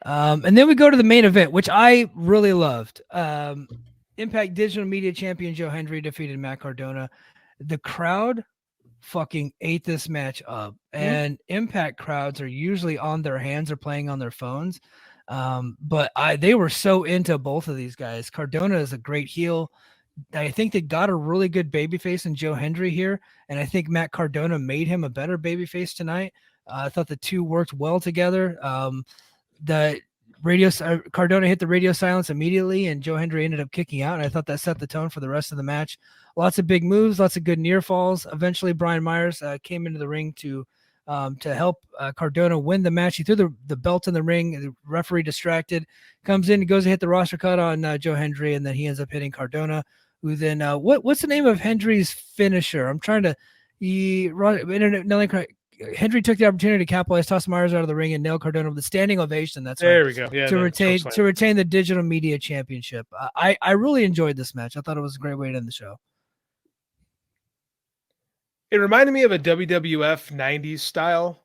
And then we go to the main event, which I really loved. Impact Digital Media Champion Joe Hendry defeated Matt Cardona. The crowd fucking ate this match up, and Impact crowds are usually on their hands or playing on their phones. But they were so into both of these guys. Cardona is a great heel. I think they got a really good babyface in Joe Hendry here, and I think Matt Cardona made him a better babyface tonight. I thought the two worked well together. The Cardona hit the radio silence immediately, and Joe Hendry ended up kicking out, and I thought that set the tone for the rest of the match. Lots of big moves, lots of good near falls. Eventually, Brian Myers came into the ring to help Cardona win the match. He threw the belt in the ring. The referee distracted, comes in, goes to hit the roster cut on Joe Hendry, and then he ends up hitting Cardona. Who then what's the name of Hendry's finisher? I'm trying to. Hendry took the opportunity to capitalize, toss Myers out of the ring, and nail Cardona with a standing ovation. That's there right. We go. Yeah, to retain the Digital Media Championship. I really enjoyed this match. I thought it was a great way to end the show. It reminded me of a WWF 90s style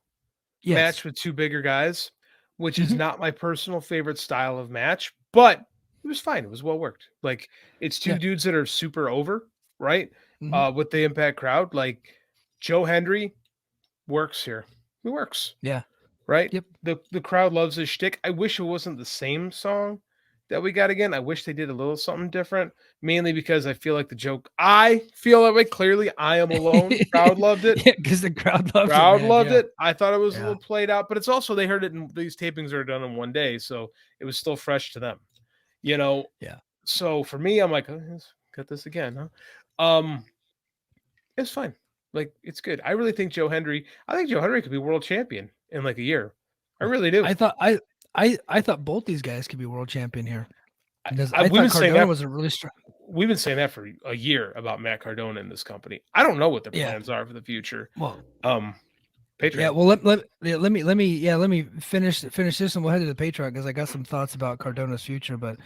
match with two bigger guys, which is not my personal favorite style of match, but it was fine. It was well worked. Like, it's two dudes that are super over, right? With the Impact crowd. Like, Joe Hendry works here. He works. Yeah. Right? Yep. The crowd loves his shtick. I wish it wasn't the same song that we got again. I wish they did a little something different, mainly because I feel like the joke. I feel that way. Clearly, I am alone. Crowd loved it. Because the crowd loved it. I thought it was a little played out, but it's also they heard it, and these tapings are done in one day, so it was still fresh to them. You know. Yeah. So for me, I'm like, let's cut this again, huh? It's fine. Like, it's good. I really think Joe Hendry could be world champion in like a year. I really do. I thought both these guys could be world champion here. Because I thought Cardona was a really strong. We've been saying that for a year about Matt Cardona in this company. I don't know what their plans are for the future. Well, Patreon. Yeah, well, let me finish this, and we'll head to the Patreon because I got some thoughts about Cardona's future. But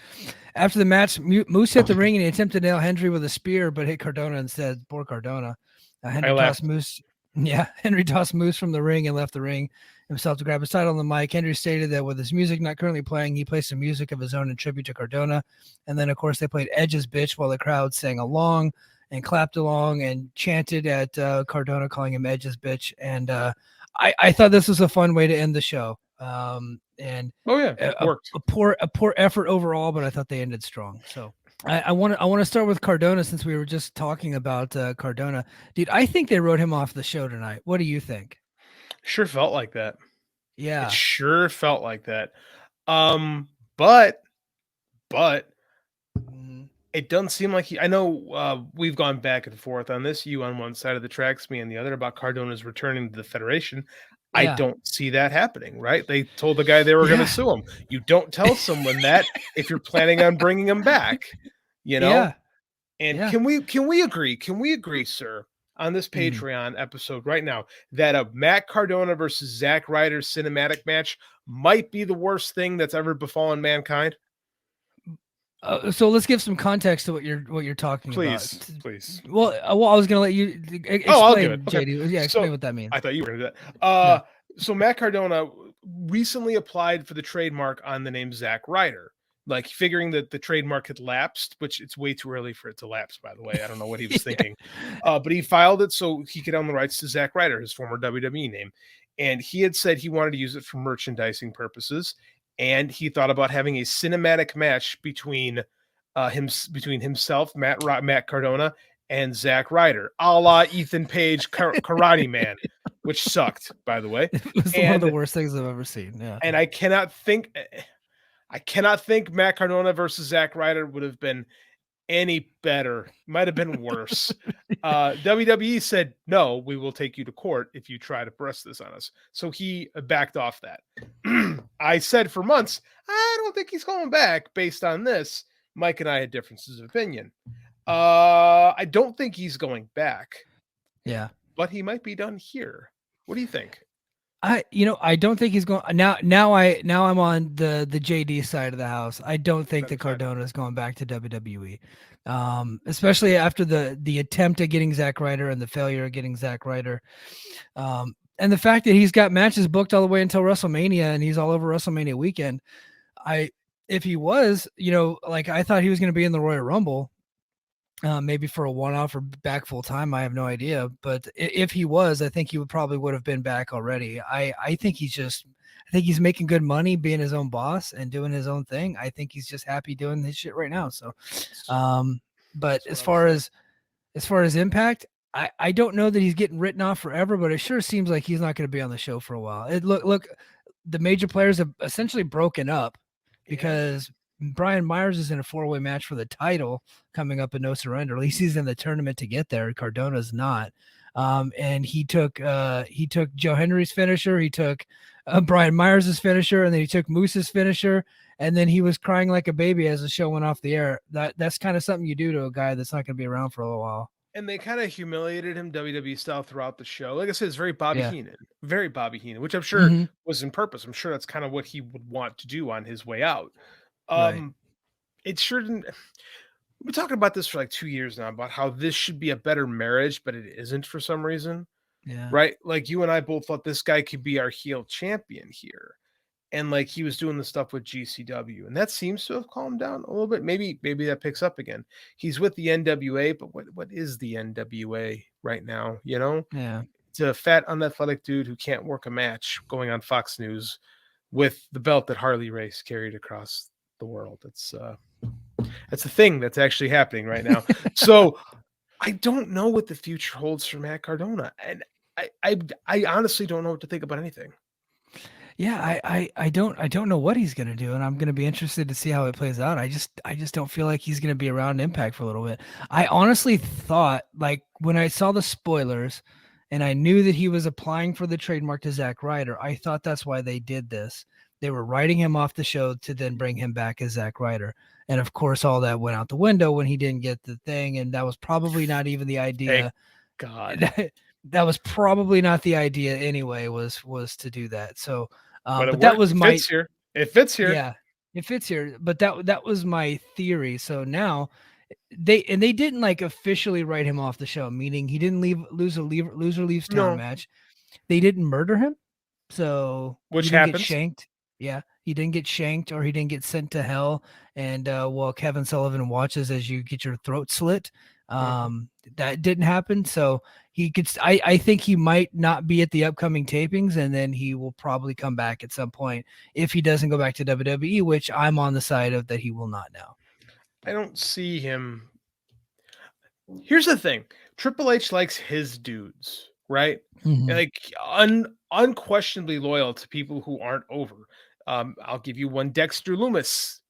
after the match, Moose hit the ring and he attempted to nail Hendry with a spear, but hit Cardona instead. Poor Cardona. Hendry tossed Moose. Yeah, Hendry tossed Moose from the ring and left the ring himself to grab his title on the mic. Hendry stated that with his music not currently playing, he played some music of his own in tribute to Cardona. And then, of course, they played Edge's Bitch while the crowd sang along and clapped along and chanted at Cardona, calling him Edge's Bitch. And I thought this was a fun way to end the show. And it worked. A poor effort overall, but I thought they ended strong. So I want to start with Cardona since we were just talking about Cardona. Dude, I think they wrote him off the show tonight. What do you think? Sure felt like that. Yeah. It sure felt like that. But it doesn't seem like I know we've gone back and forth on this. You on one side of the tracks, me on the other, about Cardona's returning to the Federation. I don't see that happening, right? They told the guy they were going to sue him. You don't tell someone that if you're planning on bringing him back, you know? Yeah. And can we agree, sir, on this Patreon episode right now that a Matt Cardona versus Zack Ryder cinematic match might be the worst thing that's ever befallen mankind? So let's give some context to what you're talking about. Please. Well, I was going to let you explain, I'll give it. Okay. JD. Yeah, explain what that means. I thought you were going to do that. So Matt Cardona recently applied for the trademark on the name Zack Ryder, like figuring that the trademark had lapsed, which it's way too early for it to lapse, by the way. I don't know what he was thinking. But he filed it so he could own the rights to Zack Ryder, his former WWE name. And he had said he wanted to use it for merchandising purposes. And he thought about having a cinematic match between himself, Matt Cardona, and Zack Ryder, a la Ethan Page Karate Man, which sucked, by the way. It was one of the worst things I've ever seen. Yeah. And I cannot think Matt Cardona versus Zack Ryder would have been any better. Might have been worse. WWE said, no, we will take you to court if you try to press this on us. So he backed off that. I said for months, I don't think he's going back based on this. Mike and I had differences of opinion. I don't think he's going back. Yeah. But he might be done here. What do you think? I don't think he's going now. Now I'm on the JD side of the house. I don't think that Cardona is going back to WWE, especially after the attempt at getting Zack Ryder and the failure of getting Zack Ryder. And the fact that he's got matches booked all the way until WrestleMania and he's all over WrestleMania weekend, if he was, like I thought he was going to be in the Royal Rumble, maybe for a one-off or back full time. I have no idea, but if he was, I think he would have been back already. I think I think he's making good money being his own boss and doing his own thing. I think he's just happy doing his shit right now. So, but as far as Impact, I don't know that he's getting written off forever, but it sure seems like he's not going to be on the show for a while. Look, the major players have essentially broken up because Brian Myers is in a 4-way match for the title coming up in No Surrender. At least he's in the tournament to get there. Cardona's not. And he took Joe Hendry's finisher. He took Brian Myers' finisher, and then he took Moose's finisher. And then he was crying like a baby as the show went off the air. That's kind of something you do to a guy that's not going to be around for a little while. And they kind of humiliated him WWE style throughout the show. Like I said, it's very Bobby Heenan, which I'm sure was in purpose. I'm sure that's kind of what he would want to do on his way out. It sure didn't. We've been talking about this for like 2 years now about how this should be a better marriage, but it isn't for some reason. Yeah. Right. Like you and I both thought this guy could be our heel champion here. And like he was doing the stuff with GCW, and that seems to have calmed down a little bit. Maybe that picks up again. He's with the NWA, but what is the NWA right now? Yeah, It's a fat, unathletic dude who can't work a match going on Fox News with the belt that Harley Race carried across the world. It's a thing that's actually happening right now. So I don't know what the future holds for Matt Cardona, and I honestly don't know what to think about anything. Yeah, I don't know what he's gonna do, and I'm gonna be interested to see how it plays out. I just don't feel like he's gonna be around Impact for a little bit. I honestly thought, like when I saw the spoilers, and I knew that he was applying for the trademark to Zack Ryder, I thought that's why they did this. They were writing him off the show to then bring him back as Zack Ryder, and of course, all that went out the window when he didn't get the thing, and that was probably not even the idea. Thank God. That was probably not the idea anyway. Was to do that. So. But that was my. It fits here. Yeah, it fits here. But that was my theory. So now they didn't like officially write him off the show, meaning he didn't lose or leaves town match. They didn't murder him, so which he didn't happens. Get shanked. Yeah, he didn't get shanked or he didn't get sent to hell. And while Kevin Sullivan watches as you get your throat slit, that didn't happen. So he could. I think he might not be at the upcoming tapings, and then he will probably come back at some point if he doesn't go back to WWE, which I'm on the side of that he will not now. I don't see him. Here's the thing: Triple H likes his dudes, right? Like unquestionably loyal to people who aren't over. I'll give you one: Dexter Lumis.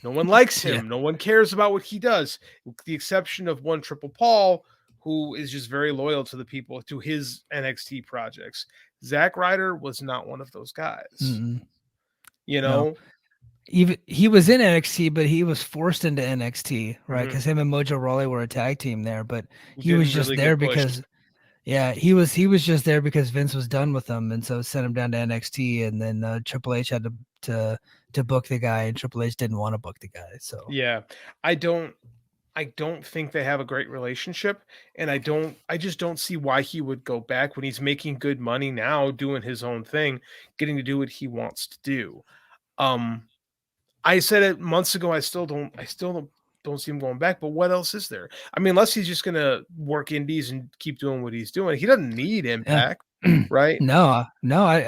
No one likes him. Yeah. No one cares about what he does, with the exception of one Triple Paul, who is just very loyal to the people, to his NXT projects. Zack Ryder was not one of those guys. No. Even he was in NXT, but he was forced into NXT, right? Because him and Mojo Rawley were a tag team there, but he was just really there because, he was just there because Vince was done with him, and so sent him down to NXT, and then Triple H had to book the guy, and Triple H didn't want to book the guy. So yeah, I don't think they have a great relationship, and I just don't see why he would go back when he's making good money now, doing his own thing, getting to do what he wants to do. I said it months ago. I still don't see him going back. But what else is there? I mean, unless he's just gonna work indies and keep doing what he's doing. He doesn't need Impact, right? No.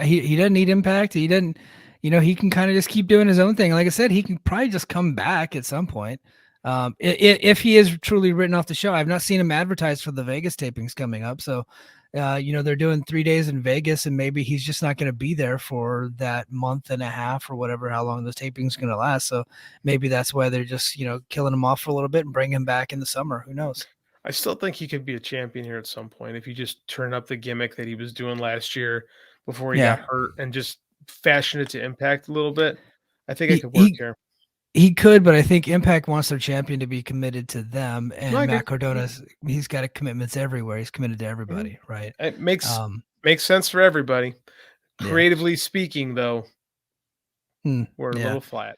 He doesn't need Impact. He doesn't. He can kind of just keep doing his own thing. Like I said, he can probably just come back at some point. If he is truly written off the show. I've not seen him advertised for the Vegas tapings coming up. So, they're doing 3 days in Vegas, and maybe he's just not going to be there for that month and a half or whatever, how long the taping is going to last. So maybe that's why they're just, killing him off for a little bit and bring him back in the summer. Who knows? I still think he could be a champion here at some point if you just turn up the gimmick that he was doing last year before he got hurt and just fashion it to Impact a little bit. I think it could work here. He could, but I think Impact wants their champion to be committed to them, and Matt Cardona's he's got commitments everywhere. He's committed to everybody, right? It makes sense for everybody. Creatively speaking, though, we're a little flat.